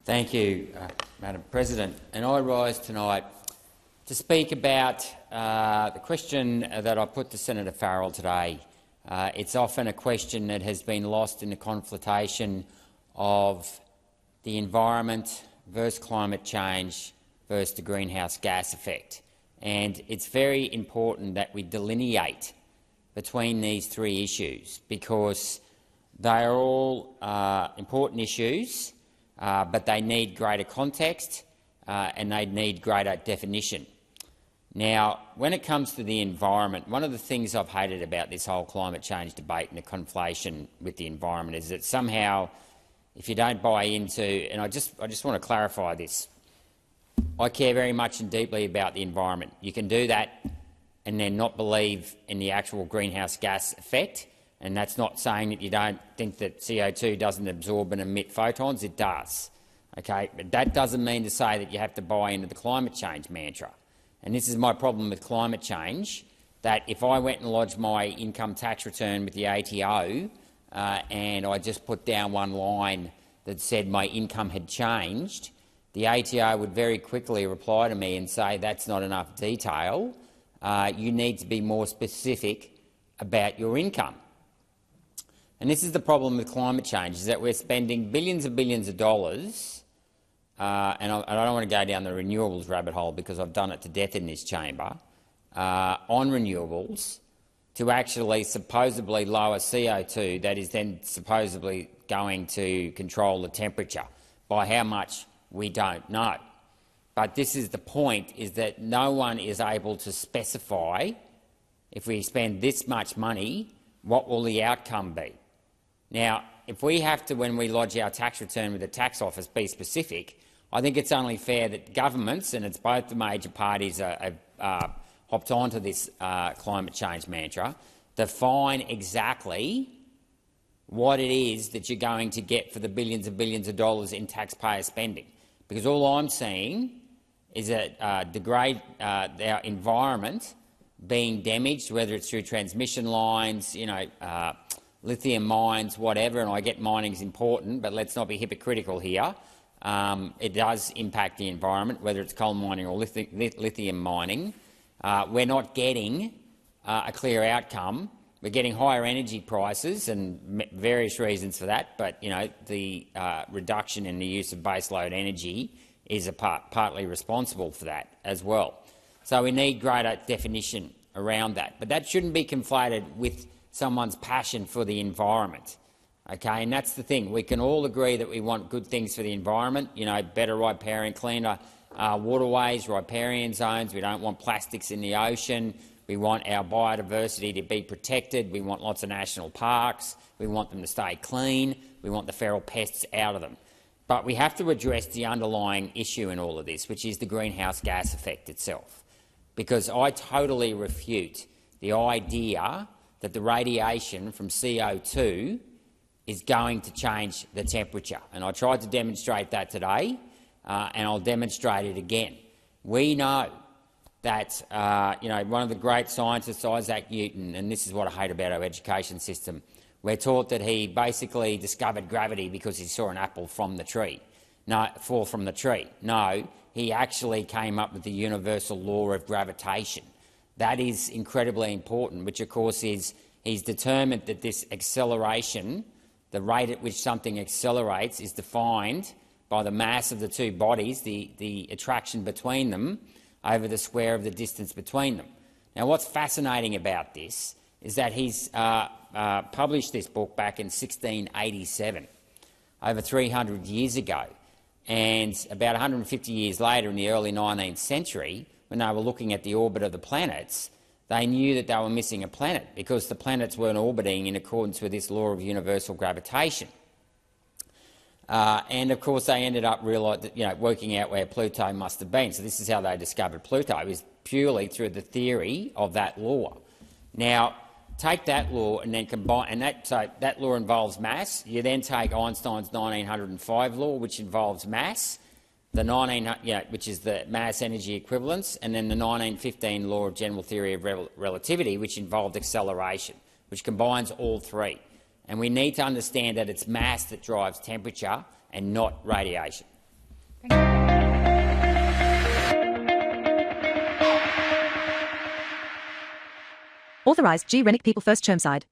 Thank you, Madam President. And I rise tonight to speak about the question that I put to Senator Farrell today. It's often a question that has been lost in the conflation of the environment versus climate change versus the greenhouse gas effect. And it's very important that we delineate between these three issues because they are all important issues, but they need greater context and they need greater definition. Now, when it comes to the environment, one of the things I've hated about this whole climate change debate and the conflation with the environment is that somehow, if you don't buy into, and I just want to clarify this, I care very much and deeply about the environment. You can do that and then not believe in the actual greenhouse gas effect, and that's not saying that you don't think that CO2 doesn't absorb and emit photons. It does. Okay? But that doesn't mean to say that you have to buy into the climate change mantra. And this is my problem with climate change, that if I went and lodged my income tax return with the ATO and I just put down one line that said my income had changed, the ATO would very quickly reply to me and say that's not enough detail. You need to be more specific about your income. And this is the problem with climate change, is that we're spending billions and billions of dollars, and I don't want to go down the renewables rabbit hole because I've done it to death in this chamber, on renewables to actually supposedly lower CO2 that is then supposedly going to control the temperature. By how much, we don't know. But this is the point, is that no one is able to specify, if we spend this much money, what will the outcome be? Now, if we have to, when we lodge our tax return with the tax office, be specific, I think it's only fair that governments, and it's both the major parties have hopped onto this climate change mantra, define exactly what it is that you're going to get for the billions and billions of dollars in taxpayer spending. Because all I'm seeing is that degrade our environment being damaged, whether it's through transmission lines, lithium mines, whatever, and I get mining is important, but let's not be hypocritical here. It does impact the environment, whether it's coal mining or lithium mining. We're not getting a clear outcome. We're getting higher energy prices and various reasons for that, but the reduction in the use of baseload energy is partly responsible for that as well. So we need greater definition around that. But that shouldn't be conflated with someone's passion for the environment. Okay? And that's the thing. We can all agree that we want good things for the environment, better riparian, cleaner waterways, riparian zones. We don't want plastics in the ocean. We want our biodiversity to be protected. We want lots of national parks. We want them to stay clean. We want the feral pests out of them. But we have to address the underlying issue in all of this, which is the greenhouse gas effect itself. Because I totally refute the idea that the radiation from CO2 is going to change the temperature. And I tried to demonstrate that today, and I'll demonstrate it again. We know that one of the great scientists, Isaac Newton, and this is what I hate about our education system, we're taught that he basically discovered gravity because he saw an apple fall from the tree. No, he actually came up with the universal law of gravitation. That is incredibly important, which of course is he's determined that this acceleration, the rate at which something accelerates, is defined by the mass of the two bodies, the attraction between them, over the square of the distance between them. Now, what's fascinating about this is that he's published this book back in 1687, over 300 years ago, and about 150 years later, in the early 19th century, when they were looking at the orbit of the planets, they knew that they were missing a planet because the planets weren't orbiting in accordance with this law of universal gravitation. And of course, they ended up working out where Pluto must have been. So this is how they discovered Pluto, is purely through the theory of that law. Now, take that law and then combine, and that law involves mass. You then take Einstein's 1905 law, which involves mass, which is the mass-energy equivalence, and then the 1915 law of general theory of relativity, which involved acceleration, which combines all three. And we need to understand that it's mass that drives temperature and not radiation. Authorised G. Rennick People First Chermside.